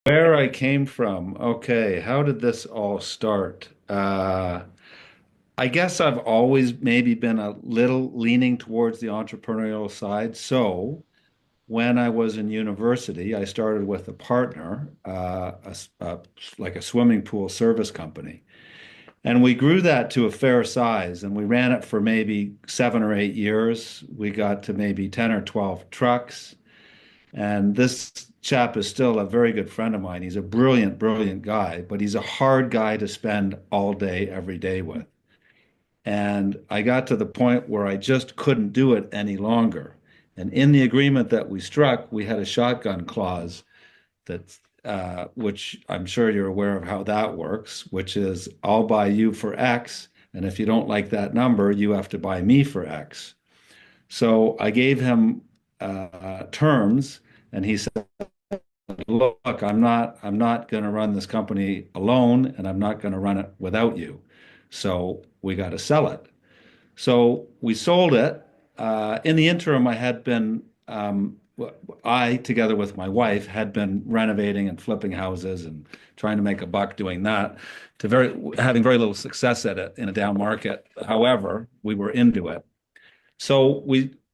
Where I came from. Okay, how did this all start? I guess I've always maybe been a little leaning towards the entrepreneurial side. So when I was in university, I started with a partner, like a swimming pool service company. And we grew that to a fair size and we ran it for maybe 7 or 8 years. We got to maybe 10 or 12 trucks. And this chap is still a very good friend of mine. He's a brilliant, brilliant guy, but he's a hard guy to spend all day, every day with. And I got to the point where I just couldn't do it any longer. And in the agreement that we struck, we had a shotgun clause that, which I'm sure you're aware of how that works, which is I'll buy you for X. And if you don't like that number, you have to buy me for X. So I gave him terms, and he said, look, I'm not going to run this company alone, and I'm not going to run it without you. So we got to sell it. So we sold it. In the interim, I, together with my wife, had been renovating and flipping houses and trying to make a buck doing that, having very little success at it in a down market. However, we were into it. So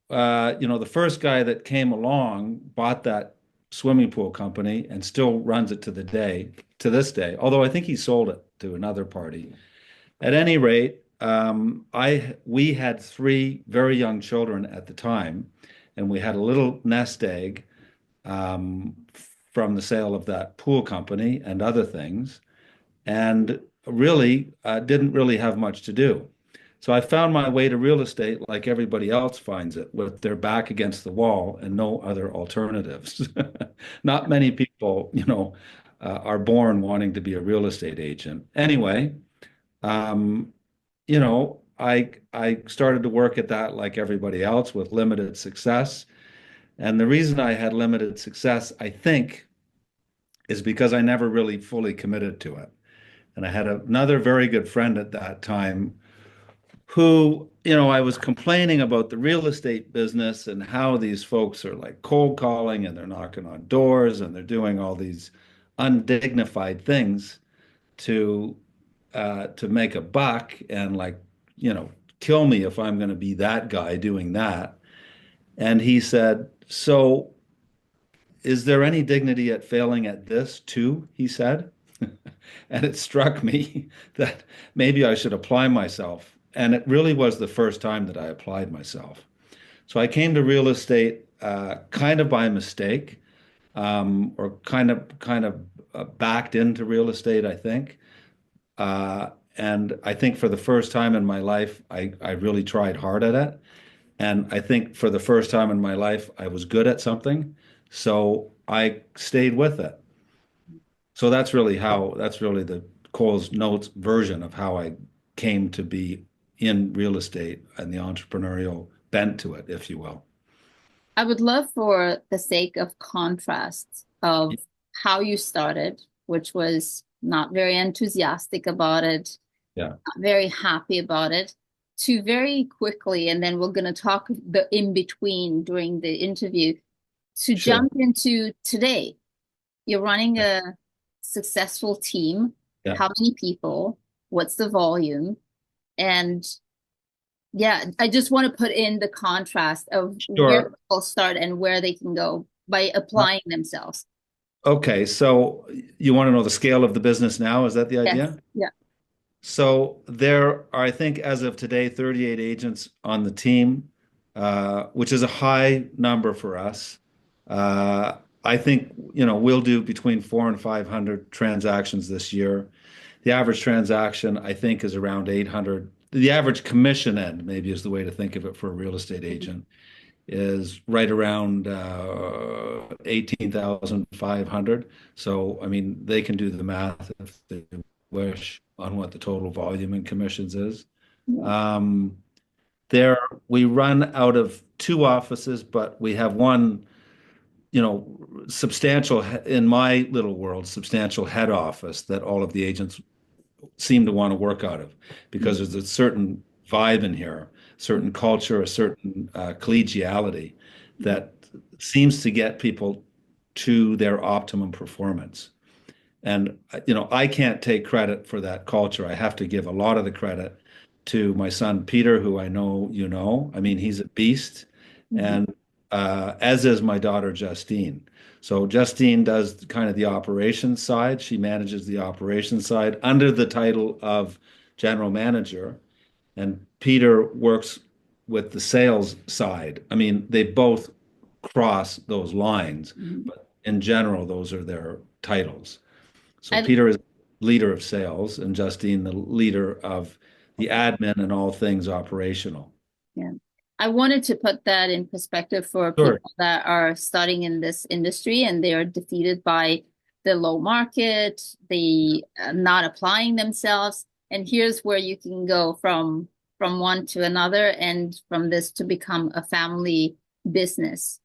the first guy that came along bought that swimming pool company and still runs it to this day, although I think he sold it to another party. At any rate, we had three very young children at the time, and we had a little nest egg um, from the sale of that pool company and other things, and really didn't really have much to do. So I found my way to real estate like everybody else finds it, with their back against the wall and no other alternatives. Not many people, are born wanting to be a real estate agent. Anyway, um, I started to work at that like everybody else with limited success. And the reason I had limited success, I think, is because I never really fully committed to it. And I had another very good friend at that time who, I was complaining about the real estate business and how these folks are like cold calling and they're knocking on doors and they're doing all these undignified things to to make a buck and like, you know, kill me if I'm going to be that guy doing that. And he said, "So is there any dignity at failing at this too?" He said. And it struck me that maybe I should apply myself. And it really was the first time that I applied myself. So I came to real estate kind of by mistake, or kind of backed into real estate, I think. And I think for the first time in my life, I really tried hard at it. And I think for the first time in my life, I was good at something. So I stayed with it. So that's really the Cole's Notes version of how I came to be in real estate and the entrepreneurial bent to it, if you will. I would love for the sake of contrast of how you started, which was not very enthusiastic about it, Yeah, not very happy about it, to very quickly, and then we're going to talk the in between during the interview, to sure. jump into today. You're running Yeah, a successful team. yeah, How many people? What's the volume? And yeah, I just want to put in the contrast of where sure. people start and where they can go by applying themselves. Okay, so you want to know the scale of the business now? Is that the Yes. idea? Yeah. So there are, I think, as of today, 38 agents on the team, which is a high number for us. Uh, I think, we'll do between 400 and 500 transactions this year. The average transaction, I think, is around 800. The average commission end, maybe is the way to think of it for a real estate agent, is right around 18,500. So, I mean, they can do the math if they wish on what the total volume in commissions is. Yeah. Um, there, we run out of two offices, but we have one, substantial, in my little world, substantial head office that all of the agents seem to want to work out of because there's a certain vibe in here, certain culture, a certain collegiality that seems to get people to their optimum performance. And I can't take credit for that culture. I have to give a lot of the credit to my son Peter, who I know you know. I mean, he's a beast, Mhm. and as is my daughter Justine. So Justine does kind of the operations side. She manages the operations side under the title of general manager, and Peter works with the sales side. I mean, they both cross those lines, Mhm. but in general, those are their titles. So I Peter is leader of sales and Justine the leader of the admin and all things operational. Yeah. I wanted to put that in perspective for Sure. people that are starting in this industry and they are defeated by the low market, the not applying themselves. And here's where you can go from one to another and from this to become a family business,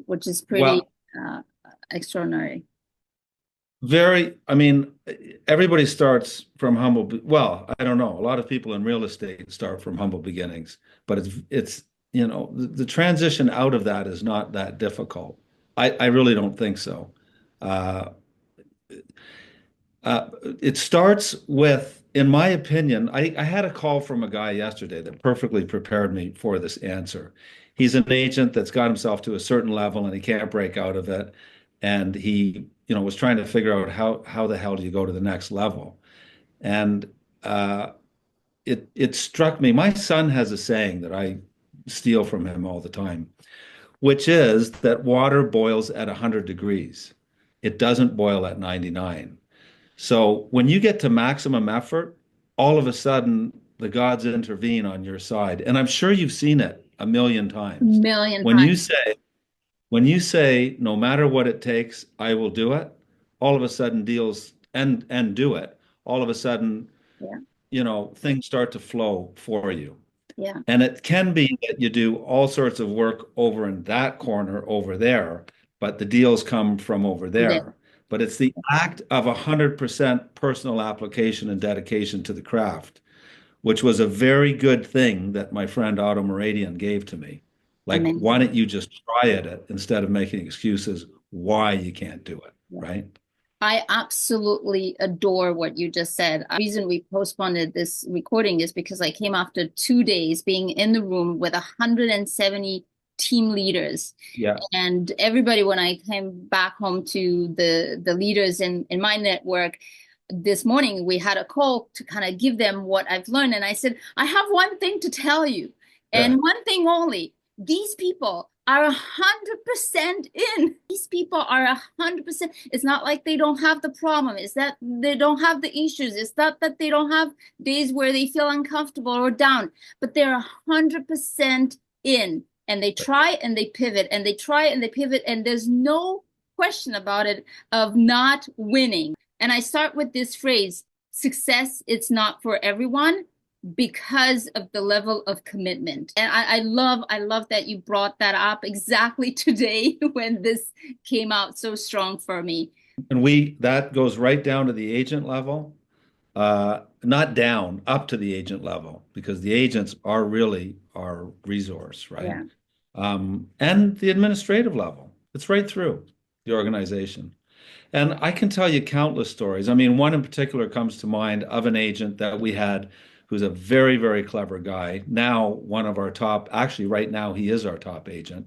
which is pretty Well, uh, extraordinary. I mean, everybody starts from well, I don't know. A lot of people in real estate start from humble beginnings, but the transition out of that is not that difficult. I really don't think so. Uh, it starts with, in my opinion, I had a call from a guy yesterday that perfectly prepared me for this answer. He's an agent that's got himself to a certain level and he can't break out of it. And he, was trying to figure out how the hell do you go to the next level? And it struck me. My son has a saying that I steal from him all the time, which is that water boils at 100 degrees. It doesn't boil at 99. So when you get to maximum effort, all of a sudden the gods intervene on your side. And I'm sure you've seen it a million times. Million When you times. say, when you say, no matter what it takes, I will do it, all of a sudden deals and do it. All of a sudden, Yeah. things start to flow for you. Yeah. And it can be that you do all sorts of work over in that corner over there, but the deals come from over From there. there. But it's the act of 100% personal application and dedication to the craft, which was a very good thing that my friend Otto Moradian gave to me. Like, why Amazing. don't you just try it instead of making excuses why you can't do it, Yeah. right? I absolutely adore what you just said. The reason we postponed this recording is because I came after 2 days being in the room with 170 team leaders. Yeah, And everybody, when I came back home to the leaders in my network, this morning we had a call to kind of give them what I've learned. And I said, I have one thing to tell you, yeah, and one thing only. These people are 100% in. These people are 100%. It's not like they don't have the problem. It's that they don't have the issues. It's not that they don't have days where they feel uncomfortable or down, but they're 100% in. And they try and they pivot and they try and they pivot. And there's no question about it of not winning. And I start with this phrase, success, it's not for everyone because of the level of commitment. And I love that you brought that up exactly today when this came out so strong for me. and that goes right down to the agent level, not down, up to the agent level, because the agents are really our resource, right? Yeah. And the administrative level. It's right through the organization. And I can tell you countless stories. I mean, one in particular comes to mind of an agent that we had who's a very, very clever guy. Now, one of our top, actually, right now, he is our top agent.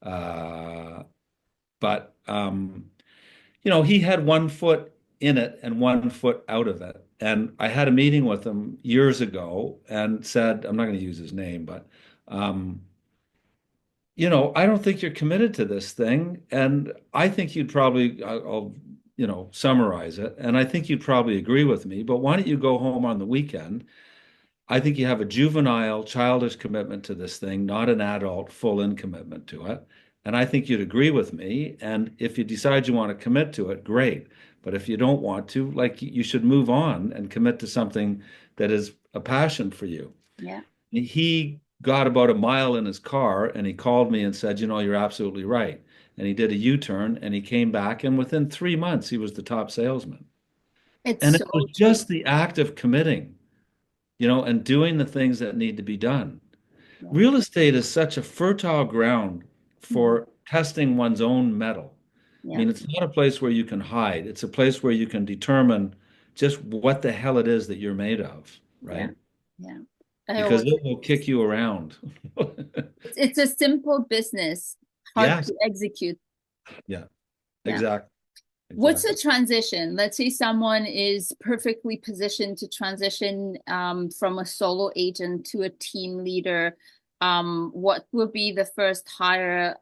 Uh, but he had one foot in it and one foot out of it. And I had a meeting with him years ago and said, I'm not going to use his name, but um, I don't think you're committed to this thing. And I think you'd probably, I'll summarize it. And I think you'd probably agree with me, but why don't you go home on the weekend? I think you have a juvenile, childish commitment to this thing, not an adult full-in commitment to it. And I think you'd agree with me. And if you decide you want to commit to it, great. But if you don't want to, like, you should move on and commit to something that is a passion for you. Yeah. He got about a mile in his car and he called me and said, you're absolutely right. And he did a U-turn and he came back, and within 3 months, he was the top salesman. It's And it so was true. just the act of committing, and doing the things that need to be done. Yeah. Real estate is such a fertile ground Mhm. for testing one's own mettle. I Yeah. mean, it's not a place where you can hide. It's a place where you can determine just what the hell it is that you're made of, Yeah. right? Yeah. I Because always it will kick you around. it's a simple business, hard Yes. to execute. Yeah, Yeah. exactly. What's the Exactly. transition? Let's say someone is perfectly positioned to transition from a solo agent to a team leader. What would be the first hire?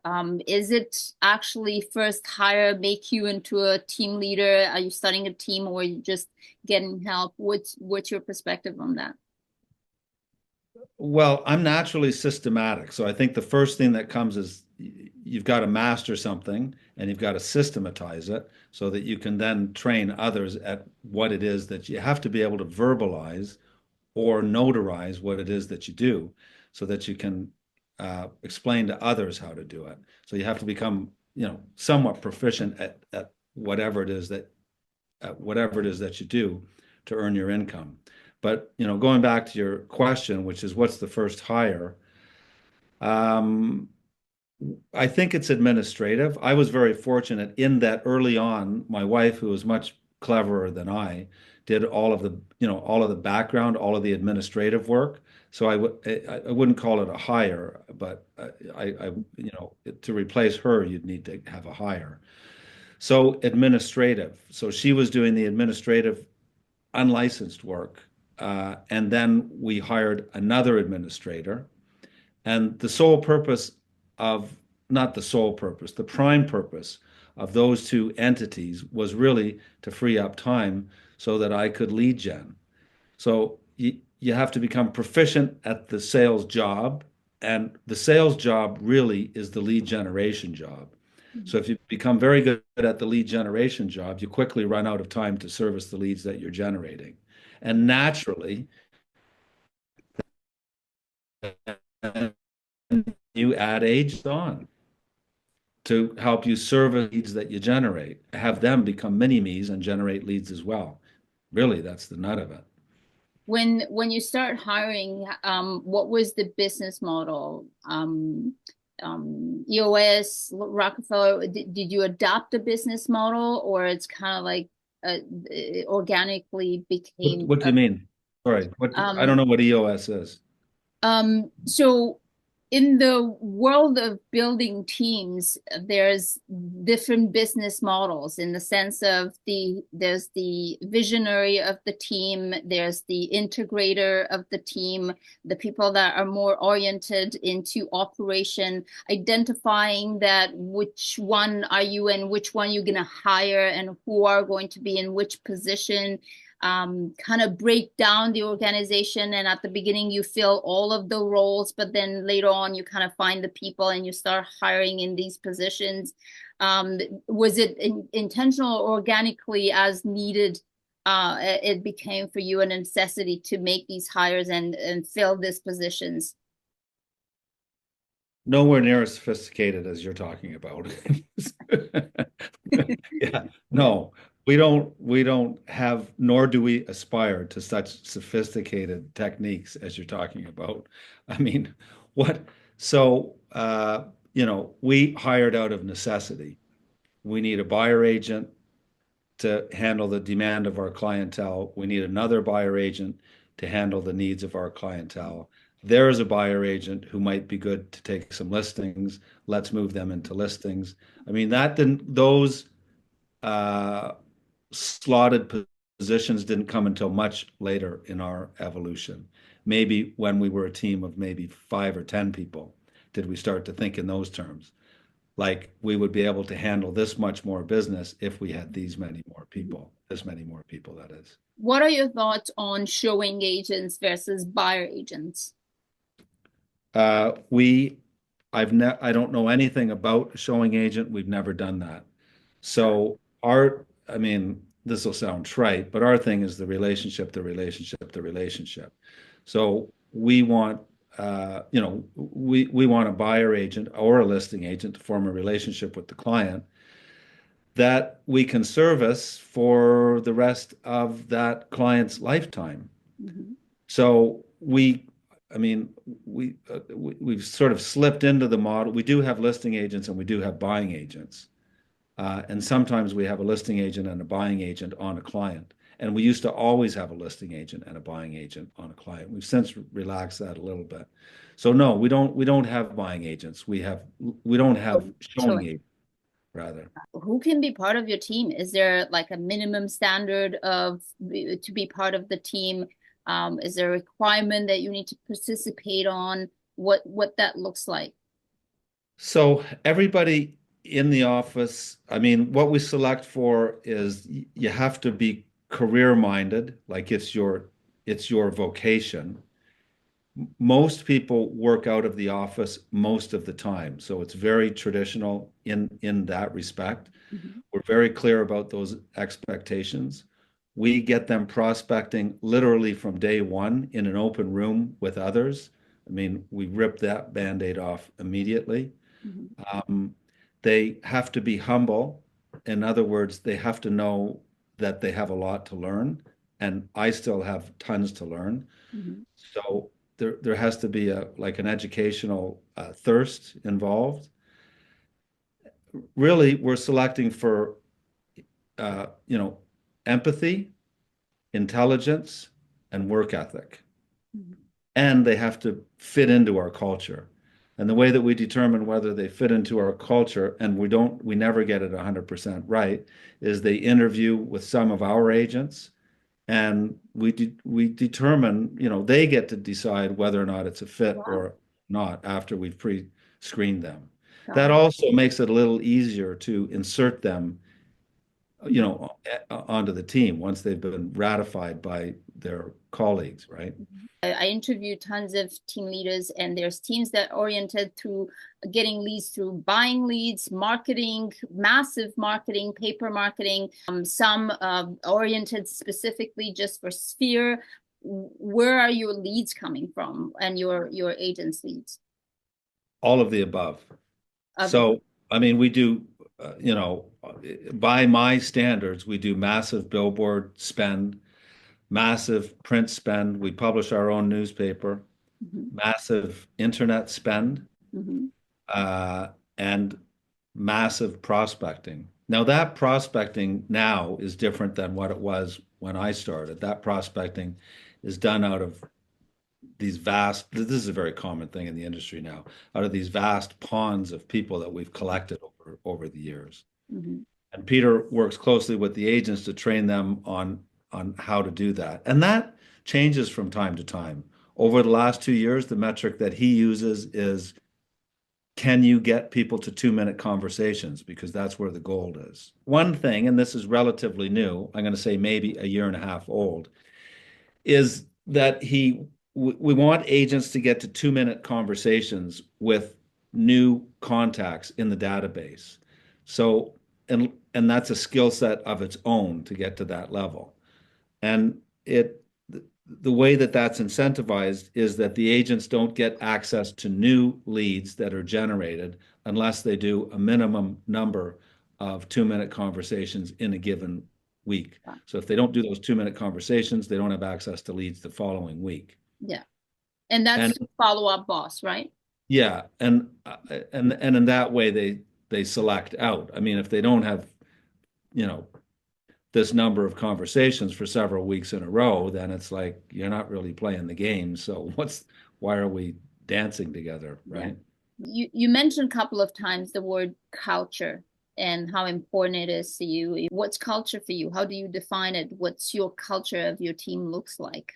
Is it actually first hire make you into a team leader? Are you starting a team or are you just getting help? What's your perspective on that? Well, I'm naturally systematic. So I think the first thing that comes is you've got to master something and you've got to systematize it so that you can then train others at what it is that you have to be able to verbalize or notarize what it is that you do so that you can explain to others how to do it. So you have to become, somewhat proficient at whatever it is that you do to earn your income. But, going back to your question, which is what's the first hire? Um, I think it's administrative. I was very fortunate in that early on, my wife, who was much cleverer than I, did all of the background, all of the administrative work. So I wouldn't call it a hire, but to replace her, you'd need to have a hire. So administrative. So she was doing the administrative unlicensed work. And then we hired another administrator. And the sole purpose of, not the sole purpose, the prime purpose of those two entities was really to free up time so that I could lead gen. So you have to become proficient at the sales job, and the sales job really is the lead generation job. So if you become very good at the lead generation job, you quickly run out of time to service the leads that you're generating. And naturally, you add agents on to help you service leads that you generate, have them become mini me's and generate leads as well. Really, that's the nut of it. When you start hiring, what was the business model? EOS, Rockefeller, did you adopt a business model or it's kind of like it organically became What do you mean? Sorry, I don't um know what EOS is. so in the world of building teams, there's different business models in the sense of there's the visionary of the team, there's the integrator of the team, the people that are more oriented into operation, identifying that which one are you and which one you're going to hire and who are going to be in which position, kind of break down the organization. And at the beginning, you fill all of the roles, but then later on, you kind of find the people and you start hiring in these positions. Was it intentional or organically as needed? It became for you a necessity to make these hires and fill these positions. Nowhere near as sophisticated as you're talking about. Yeah, no, we don't have, nor do we aspire to such sophisticated techniques as you're talking about. I mean, what, so, we hired out of necessity. We need a buyer agent to handle the demand of our clientele. We need another buyer agent to handle the needs of our clientele. There is a buyer agent who might be good to take some listings. Let's move them into listings. I mean, those uh, slotted positions didn't come until much later in our evolution. Maybe when we were a team of maybe 5 or 10 people, did we start to think in those terms. Like we would be able to handle this much more business if we had this many more people, that is. What are your thoughts on showing agents versus buyer agents? Uh, we, I don't know anything about a showing agent. We've never done that. So I mean, this will sound trite, but our thing is the relationship, the relationship, the relationship. So we want a buyer agent or a listing agent to form a relationship with the client that we can service for the rest of that client's lifetime. Mhm. So I mean, we've sort of slipped into the model. We do have listing agents and we do have buying agents. And sometimes we have a listing agent and a buying agent on a client. And we used to always have a listing agent and a buying agent on a client. We've since relaxed that a little bit. So no, we don't have buying agents. We don't have showing Showing. agents rather. Who can be part of your team? Is there like a minimum standard of to be part of the team? Is there a requirement that you need to participate on? What that looks like? So everybody in the office, I mean, what we select for is you have to be career minded, like it's your vocation. Most people work out of the office most of the time, so it's very traditional in that respect. Mhm. We're very clear about those expectations. We get them prospecting literally from day one in an open room with others. I mean, we rip that Band-Aid off immediately. Mhm. Um, they have to be humble. In other words, they have to know that they have a lot to learn, and I still have tons to learn. Mhm. So there has to be a like an educational thirst involved. Really, we're selecting for you know, empathy, intelligence, and work ethic. Mhm. And they have to fit into our culture. And the way that we determine whether they fit into our culture, and we never get it 100% right, is they interview with some of our agents, and we determine, they get to decide whether or not it's a fit Wow. or not after we've pre-screened them. That Got it. also makes it a little easier to insert them, onto the team once they've been ratified by their colleagues, right? I interviewed tons of team leaders, and there's teams that are oriented through getting leads through buying leads, marketing, massive marketing, paper marketing, some oriented specifically just for Sphere. Where are your leads coming from and your agents' leads? All of the above. Okay. So, I mean, we do, by my standards, we do massive billboard spend, massive print spend. We publish our own newspaper, Mhm. massive internet spend, Mhm. uh, and massive prospecting. Now, that prospecting now is different than what it was when I started. That prospecting is done out of these vast, this is a very common thing in the industry now, out of these vast ponds of people that we've collected over the years. Mhm. And Peter works closely with the agents to train them on how to do that. And that changes from time to time. Over the last 2 years, the metric that he uses is, can you get people to 2-minute conversations? Because that's where the gold is. One thing, and this is relatively new, I'm going to say maybe a year and a half old, is that we want agents to get to 2-minute conversations with new contacts in the database. So, and that's a skill set of its own to get to that level. And the way that that's incentivized is that the agents don't get access to new leads that are generated unless they do a minimum number of 2-minute conversations in a given week. So if they don't do those 2-minute conversations, they don't have access to leads the following week. Yeah. And that's And follow-up boss, right? yeah, and in that way they select out. I mean, if they don't have, you know, this number of conversations for several weeks in a row, then it's like you're not really playing the game. So why are we dancing together, Yeah. right? You mentioned a couple of times the word culture and how important it is to you. What's culture for you? How do you define it? What's your culture of your team looks like?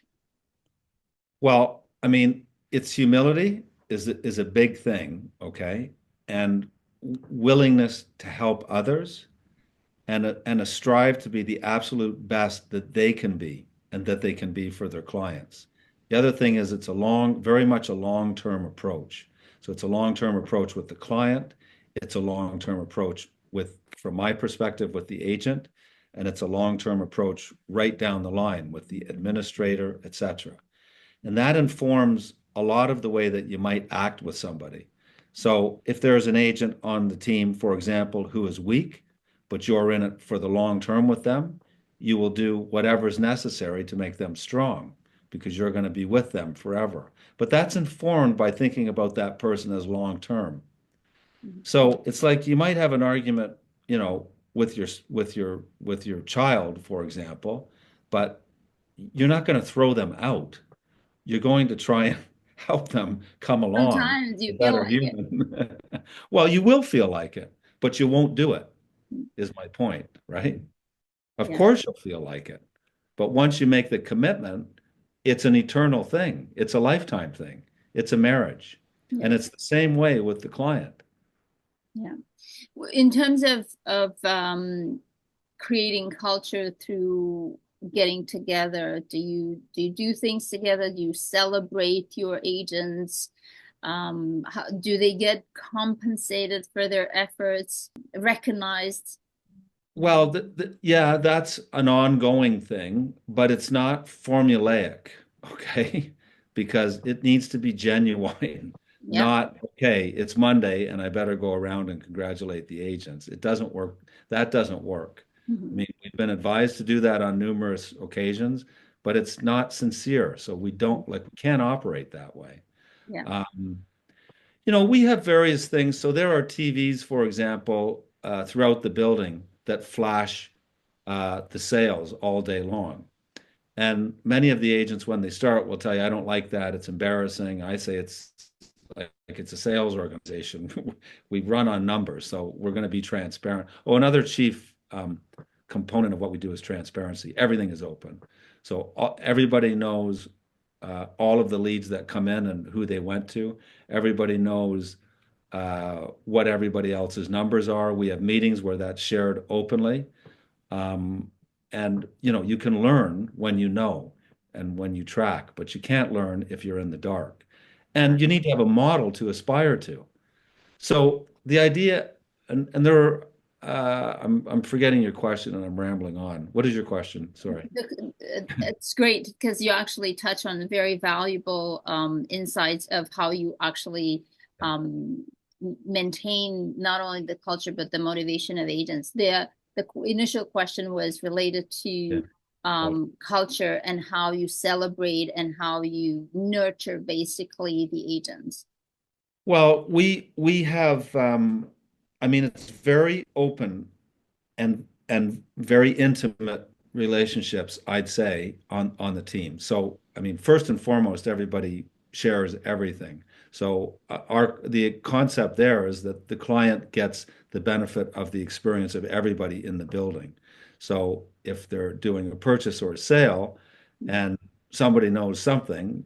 Well, I mean, it's humility is a big thing, okay? And willingness to help others and a strive to be the absolute best that they can be and that they can be for their clients. The other thing is it's very much a long-term approach. So it's a long-term approach with the client. It's a long-term approach from my perspective, with the agent, and it's a long-term approach right down the line with the administrator, et cetera. And that informs a lot of the way that you might act with somebody. So if there's an agent on the team, for example, who is weak, but you're in it for the long term with them, you will do whatever is necessary to make them strong because you're going to be with them forever. But that's informed by thinking about that person as long term. Mhm. So it's like you might have an argument, with your child, for example, but you're not going to throw them out. You're going to try and help them come along, Sometimes a you feel better like it. human. Well, you will feel like it, but you won't do it, is my point, right? Of Yeah, course you'll feel like it. But once you make the commitment, it's an eternal thing. It's a lifetime thing. It's a marriage. yeah, And it's the same way with the client. yeah. In terms of creating culture through getting together, do you do things together? Do you celebrate your agents? Do they get compensated for their efforts, recognized? Well, yeah, that's an ongoing thing, but it's not formulaic, okay? Because it needs to be genuine, Yeah. not, okay, it's Monday and I better go around and congratulate the agents. It doesn't work. That doesn't work. I Mhm. mean, we've been advised to do that on numerous occasions, but it's not sincere. So we can't operate that way. Yeah. Um, we have various things. So there are TVs, for example, throughout the building that flash the sales all day long. And many of the agents, when they start, will tell you, I don't like that. It's embarrassing. I say it's like it's a sales organization. We run on numbers, so we're going to be transparent. Oh, another chief component of what we do is transparency. Everything is open. So everybody knows all of the leads that come in and who they went to. Everybody knows what everybody else's numbers are. We have meetings where that's shared openly. Um, and you can learn when you know and when you track, but you can't learn if you're in the dark. And you need to have a model to aspire to. So the idea, and there are, I'm forgetting your question and I'm rambling on. What is your question? Sorry. It's great because you actually touch on very valuable insights of how you actually um, maintain not only the culture but the motivation of agents. The initial question was related Yeah. to Oh. culture and how you celebrate and how you nurture basically the agents. Well, we have I mean it's very open and very intimate relationships, I'd say, on the team. So, I mean, first and foremost, everybody shares everything. So, our the concept there is that the client gets the benefit of the experience of everybody in the building. So, if they're doing a purchase or a sale, and somebody knows something,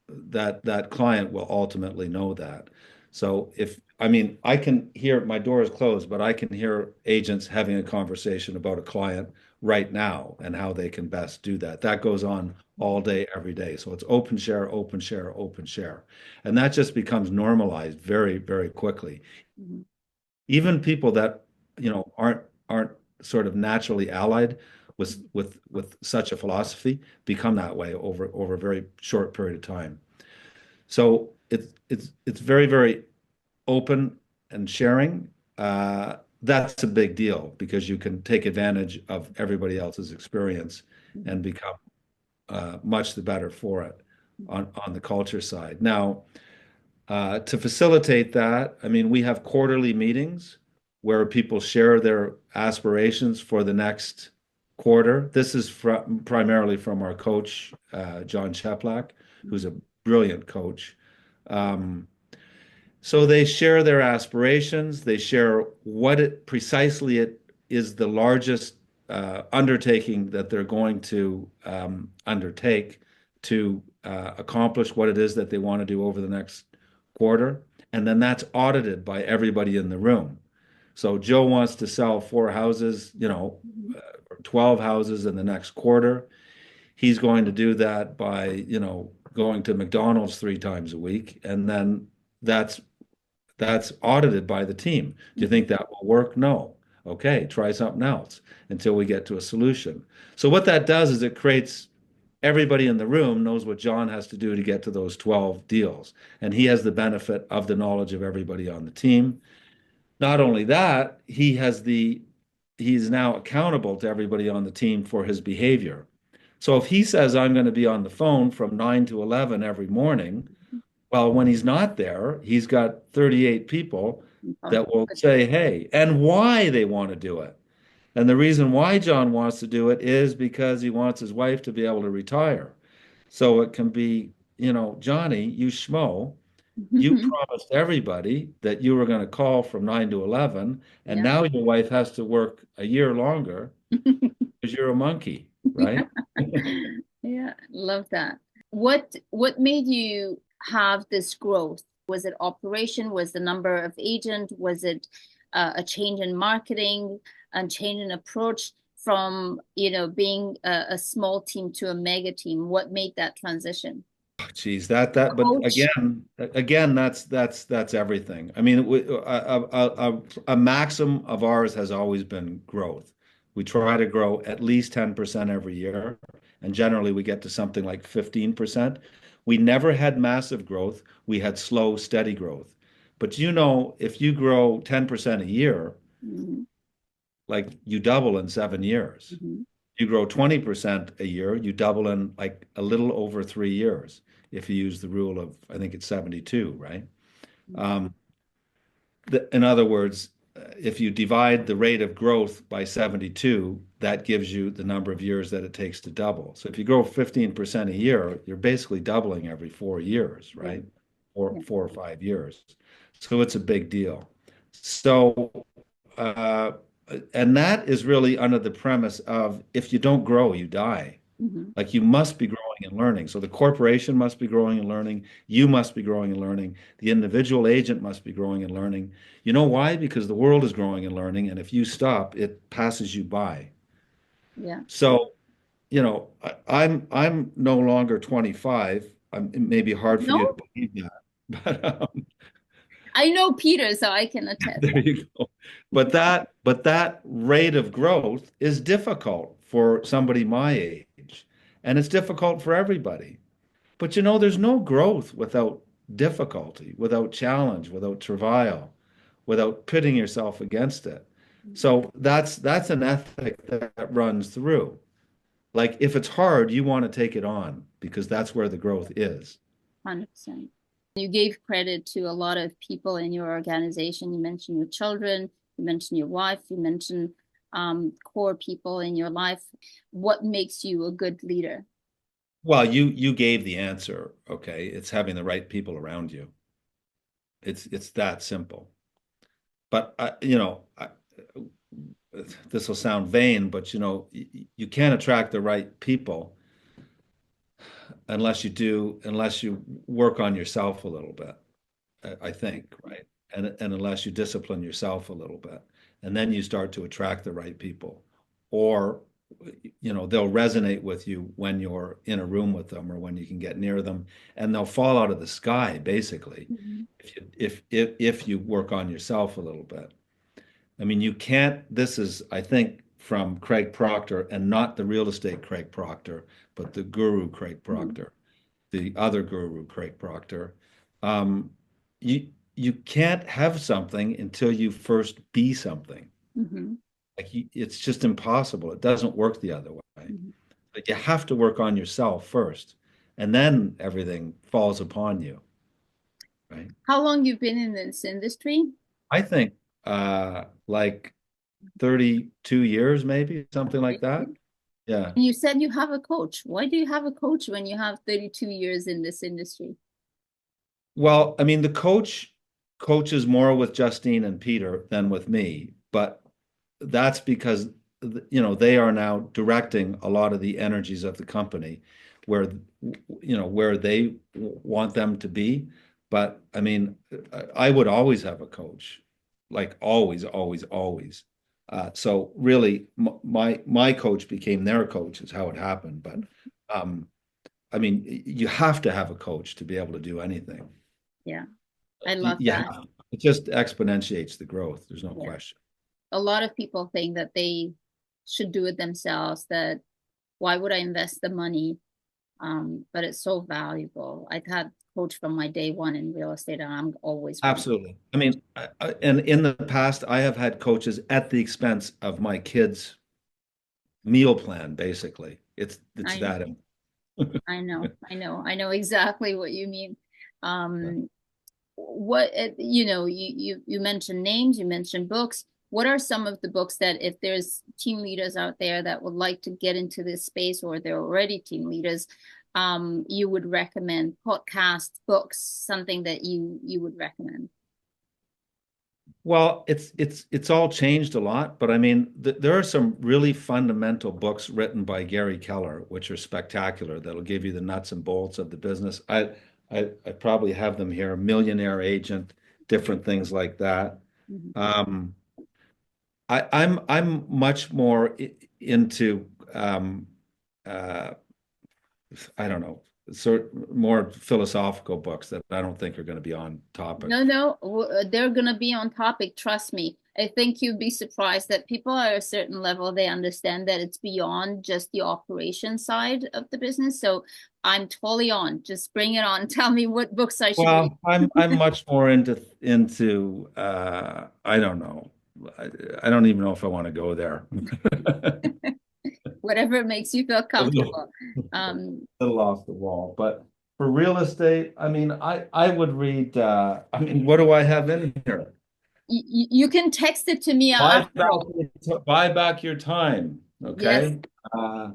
that client will ultimately know that. So if, I mean, I can hear, my door is closed, but I can hear agents having a conversation about a client right now and how they can best do that. That goes on all day, every day. So it's open share, open share, open share. And that just becomes normalized very, very quickly. Mhm. Even people that, aren't sort of naturally allied with such a philosophy become that way over a very short period of time. So it's very, very open and sharing. That's a big deal because you can take advantage of everybody else's experience and become much the better for it on the culture side. Now, to facilitate that, I mean, we have quarterly meetings where people share their aspirations for the next quarter. This is primarily from our coach, John Cheplack, who's a brilliant coach. Um, so they share their aspirations. They share what it precisely it is the largest undertaking that they're going to undertake to accomplish what it is that they want to do over the next quarter. And then that's audited by everybody in the room. So Joe wants to sell 4 houses, or 12 houses in the next quarter. He's going to do that by, going to McDonald's 3 times a week. And then that's that's audited by the team. Do you think that will work? No. Okay, try something else until we get to a solution. So what that does is it creates everybody in the room knows what John has to do to get to those 12 deals. And he has the benefit of the knowledge of everybody on the team. Not only that, he's now accountable to everybody on the team for his behavior. So if he says I'm going to be on the phone from 9 to 11 every morning, Well, when he's not there, he's got 38 people Oh, that will good. say, hey, and why they want to do it. And the reason why John wants to do it is because he wants his wife to be able to retire. So it can be, Johnny, you schmo, you promised everybody that you were going to call from 9 to 11, and Yeah. now your wife has to work a year longer because you're a monkey, right? Yeah, love that. What made you have this growth? Was it operation? Was the number of agent? Was it a change in marketing and change in approach from, being a small team to a mega team? What made that transition? Geez, but Coach. again, that's everything. I mean, a maxim of ours has always been growth. We try to grow at least 10% every year, and generally we get to something like 15%. We never had massive growth. We had slow, steady growth. But if you grow 10% a year, Mhm, like you double in 7 years. mhm, You grow 20% a year, you double in like a little over 3 years. If you use the rule of, I think it's 72, right? Um, in other words, if you divide the rate of growth by 72, that gives you the number of years that it takes to double. So if you grow 15% a year, you're basically doubling every 4 years, yeah, right? Or yeah. 4 or 5 years. So it's a big deal. So, uh, and that is really under the premise of if you don't grow, you die. Mhm, Like you must be growing and learning. So the corporation must be growing and learning. You must be growing and learning. The individual agent must be growing and learning. You know why? Because the world is growing and learning. And if you stop, it passes you by. yeah. So, I'm no longer 25. It may be hard for you to No, believe that, but I know Peter, so I can attest. there you go. But that rate of growth is difficult for somebody my age, and it's difficult for everybody. But there's no growth without difficulty, without challenge, without travail, without pitting yourself against it. So that's an ethic that runs through. Like if it's hard, you want to take it on because that's where the growth is. 100%. You gave credit to a lot of people in your organization. You mentioned your children, you mentioned your wife, you mentioned core people in your life. What makes you a good leader? Well, you gave the answer, okay? It's having the right people around you. It's that simple. But this will sound vain, but you can't attract the right people unless you work on yourself a little bit, I think, right? And unless you discipline yourself a little bit, and then you start to attract the right people, or they'll resonate with you when you're in a room with them or when you can get near them, and they'll fall out of the sky basically Mhm. if you work on yourself a little bit. I mean, you can't. This is, I think, from Craig Proctor, and not the real estate Craig Proctor, but the guru Craig Mhm. Proctor, the other guru, Craig Proctor. Um, you can't have something until you first be something. Mhm. It's just impossible. It doesn't work the other way. Mhm. But you have to work on yourself first, and then everything falls upon you, right? How long you've been in this industry? I think like 32 years, maybe something like that. Yeah. And you said you have a coach. Why do you have a coach when you have 32 years in this industry? Well, I mean, the coach coaches more with Justine and Peter than with me, but that's because they are now directing a lot of the energies of the company where where they want them to be. But I mean, I would always have a coach, like always, always, always. So really, my coach became their coach is how it happened. But um, I mean, you have to have a coach to be able to do anything. Yeah, I You, love you that. have, it just exponentiates the growth. There's no Yeah. question. A lot of people think that they should do it themselves, that why would I invest the money? But it's so valuable. I've had coach from my day one in real estate, and I'm always going. Absolutely. I mean, and in the past, I have had coaches at the expense of my kids' meal plan, basically. It's I that. I know exactly what you mean. What you mentioned names, you mentioned books. What are some of the books that if there's team leaders out there that would like to get into this space or they're already team leaders, you would recommend podcast books, something that you would recommend? Well, it's all changed a lot, but I mean, there are some really fundamental books written by Gary Keller, which are spectacular. That'll give you the nuts and bolts of the business. I probably have them here, Millionaire Agent, different things like that. Mhm. Um, I'm much more into uh, I don't know, more philosophical books that I don't think are going to be on topic. No, they're gonna be on topic. Trust me. I think you'd be surprised that people at a certain level, they understand that it's beyond just the operation side of the business. So I'm totally on. Just bring it on. Tell me what books I should read. Well, I'm much more into I don't know. I, I don't even know if I want to go there. Whatever makes you feel A little, comfortable. Um, little off the wall. But for real estate, I mean, I would read I mean, what do I have in here? you can text it to me Buy after back all. buy back your time. Yes, Okay. Uh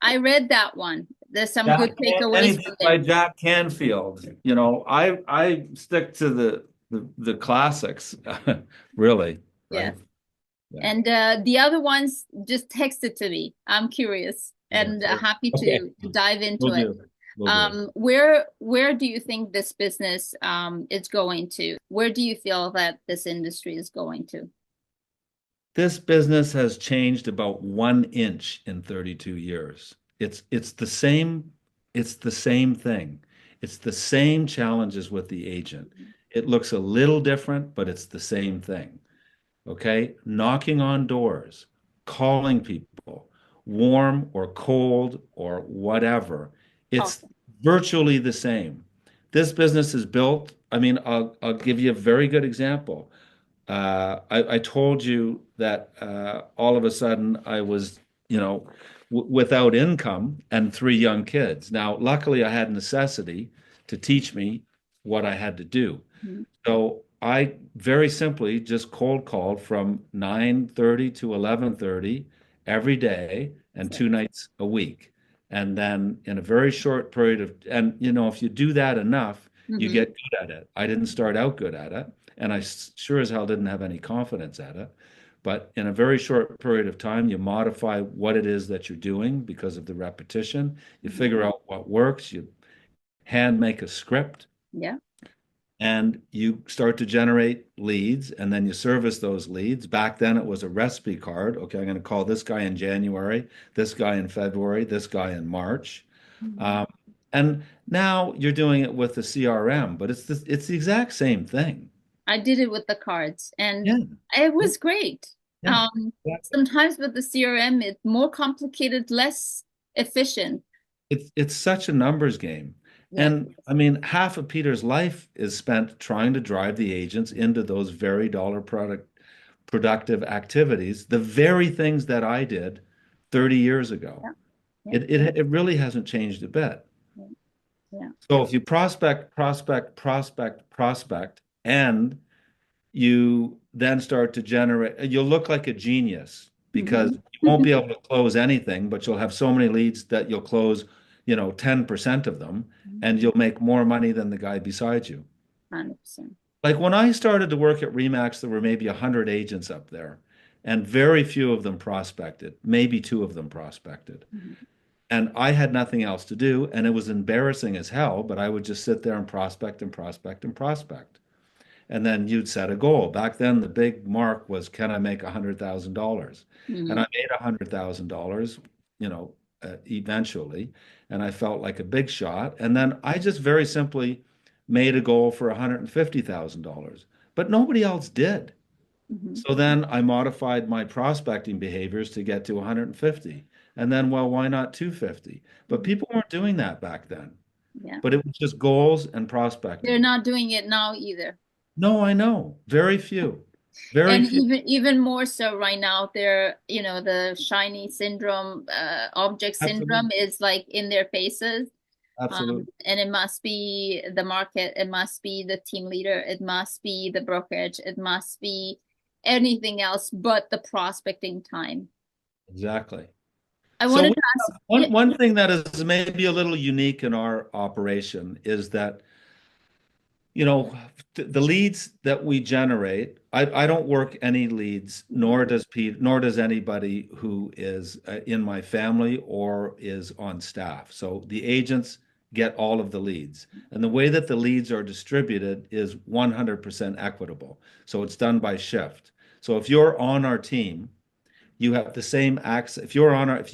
I read that one. There's some good takeaways Anything from by there. Jack Canfield. You know, I stick to the classics, really, right? Yes. Yeah. And the other ones, just text it to me. I'm curious and happy Okay. to dive into Will it. do. Will do. Where do you think this business is going to? Where do you feel that this industry is going to? This business has changed about 1 inch in 32 years. It's the same thing. It's the same challenges with the agent. It looks a little different, but it's the same thing. Okay? Knocking on doors, calling people, warm or cold or whatever. It's Awesome. virtually the same. This business is built, I mean, I'll give you a very good example. I told you that all of a sudden I was, without income and 3 young kids. Now, luckily, I had necessity to teach me what I had to do. Mhm. So I very simply just cold called from 9:30 to 11:30 every day and So, 2 nights a week. And then in a very short period of, and if you do that enough, you mhm. get good at it. I didn't start out good at it, and I sure as hell didn't have any confidence at it. But in a very short period of time, you modify what it is that you're doing because of the repetition. You Mhm. figure out what works. You hand make a script Yeah. and you start to generate leads and then you service those leads. Back then it was a recipe card. Okay, I'm going to call this guy in January, this guy in February, this guy in March. Mhm. Um, and now you're doing it with the CRM, but it's the exact same thing. I did it with the cards and Yeah, it yeah, was great. yeah. Exactly. Sometimes with the CRM, it's more complicated, less efficient. It's such a numbers game. Yeah. And I mean, half of Peter's life is spent trying to drive the agents into those very dollar productive activities, the very things that I did 30 years ago. Yeah. Yeah. It really hasn't changed a bit. Yeah. Yeah. So if you prospect, prospect, prospect, prospect, and you then start to generate, you'll look like a genius because Mhm. you won't be able to close anything, but you'll have so many leads that you'll close, 10% of them, and you'll make more money than the guy beside you. 100%. Like when I started to work at Remax, there were maybe 100 agents up there, and very few of them prospected. Maybe two of them prospected. Mhm. And I had nothing else to do, and it was embarrassing as hell, but I would just sit there and prospect and prospect and prospect. And then you'd set a goal. Back then, the big mark was, can I make $100,000? And I Mhm. made $100,000, eventually, and I felt like a big shot. And then I just very simply made a goal for $150,000, but nobody else did. Mhm. So then I modified my prospecting behaviors to get to 150. And then, well, why not 250? But Mhm. people weren't doing that back then. Yeah. But it was just goals and They're prospecting. not doing it now either. No, I know. Very few. Very And few. even more so right now, they're, the shiny syndrome, object syndrome Absolutely. is like in their faces. Absolutely. And it must be the market, it must be the team leader, it must be the brokerage, it must be anything else but the prospecting time. Exactly. I So wanted to ask, yeah. one thing that is maybe a little unique in our operation is that, you know, the leads that we generate, I don't work any leads, Mhm, nor does Pete, nor does anybody who is in my family or is on staff. So the agents get all of the leads. And the way that the leads are distributed is 100% equitable. So it's done by shift. So if you're on our team, you have the same access. If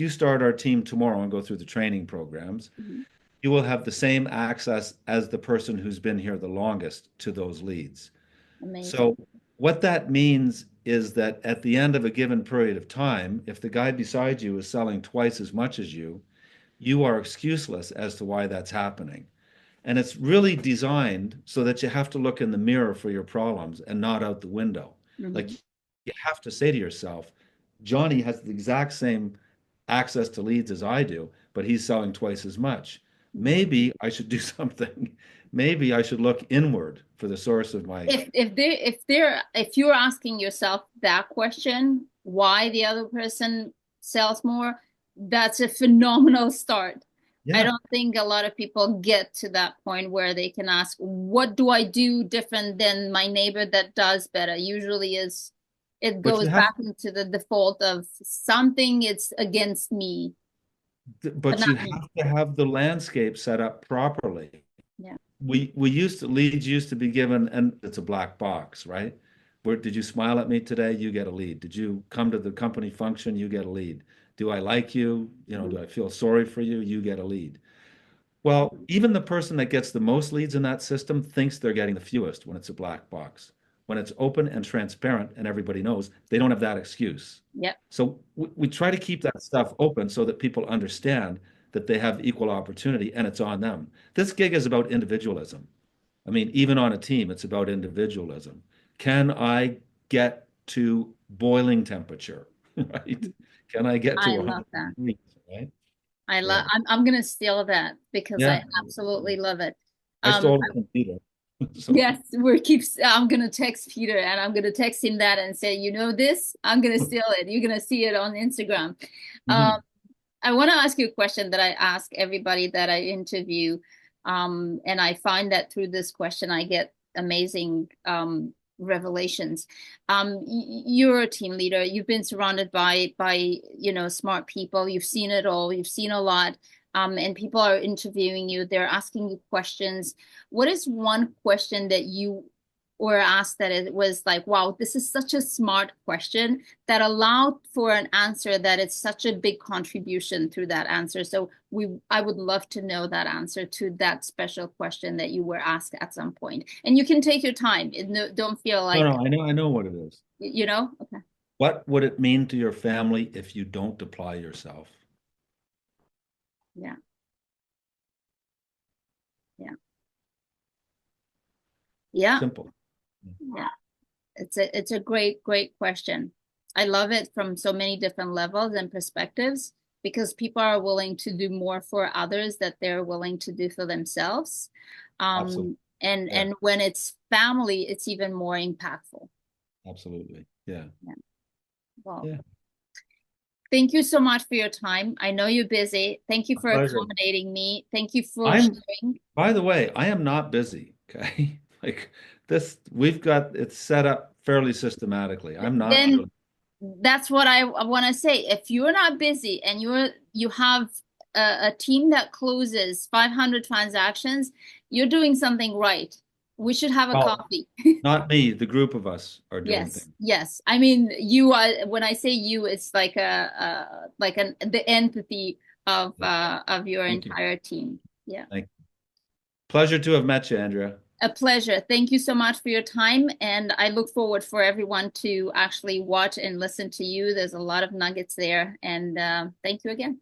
you start our team tomorrow and go through the training programs, mhm, you will have the same access as the person who's been here the longest to those leads. amazing. So what that means is that at the end of a given period of time, if the guy beside you is selling twice as much as you are excuseless as to why that's happening. And it's really designed so that you have to look in the mirror for your problems and not out the window. Like Mhm. you have to say to yourself, Johnny has the exact same access to leads as I do, but he's selling twice as much. Maybe I should do something. Maybe I should look inward for the source of my. If you're asking yourself that question, why the other person sells more, that's a phenomenal start. I Yeah, don't think a lot of people get to that point where they can ask, what do I do different than my neighbor that does better? Usually is it but goes back into the default of something it's against me, but you not me. have to have the landscape set up properly. Yeah. We used to leads used to be given, and it's a black box, right? Where did you smile at me today? You get a lead. Did you come to the company function? You get a lead. Do I like you? You know, Mhm. do I feel sorry for you? You get a lead. Well, even the person that gets the most leads in that system thinks they're getting the fewest when it's a black box. When it's open and transparent and everybody knows, they don't have that excuse. Yep. So we try to keep that stuff open so that people understand that they have equal opportunity and it's on them. This gig is about individualism. I mean, even on a team, it's about individualism. Can I get to boiling temperature, right? Can I get to I love 100 that. degrees, right? I love Yeah. I'm gonna steal that because I Yeah. absolutely love it. I Um, stole it from Peter. So, yes, I'm gonna text Peter and I'm gonna text him that and say, you know this, I'm gonna steal it. You're gonna see it on Instagram. Um, mhm. I want to ask you a question that I ask everybody that I interview. And I find that through this question, I get amazing revelations. You're a team leader. You've been surrounded by smart people. You've seen it all. You've seen a lot. And people are interviewing you. They're asking you questions. What is one question that you were asked that it was like, wow, this is such a smart question that allowed for an answer that is such a big contribution through that answer. So I would love to know that answer to that special question that you were asked at some point. And you can take your time. Don't feel No, like, no, I know what it is. you know? Okay. What would it mean to your family if you don't apply yourself? Yeah. Yeah. Yeah. Simple. Yeah. It's a great question. I love it from so many different levels and perspectives because people are willing to do more for others that they're willing to do for themselves. Absolutely. Yeah, And when it's family, it's even more impactful. absolutely. Yeah. Yeah. Well, Yeah. thank you so much for your time. I know you're busy. Thank you A for pleasure. accommodating me. Thank you for I'm, sharing. by the way, I am not busy. Okay. Like this, we've got it set up fairly systematically. I'm not Then really. that's what I want to say. If you're not busy and you have a team that closes 500 transactions, you're doing something right. We should have a Well, coffee. not me. The group of us are doing Yes, things. yes. I mean, you are. When I say you, it's like the entity Yeah. of your Thank you. entire team. Yeah. Thank you. Pleasure to have met you, Andrea. A pleasure. Thank you so much for your time, and I look forward for everyone to actually watch and listen to you. There's a lot of nuggets there, and thank you again.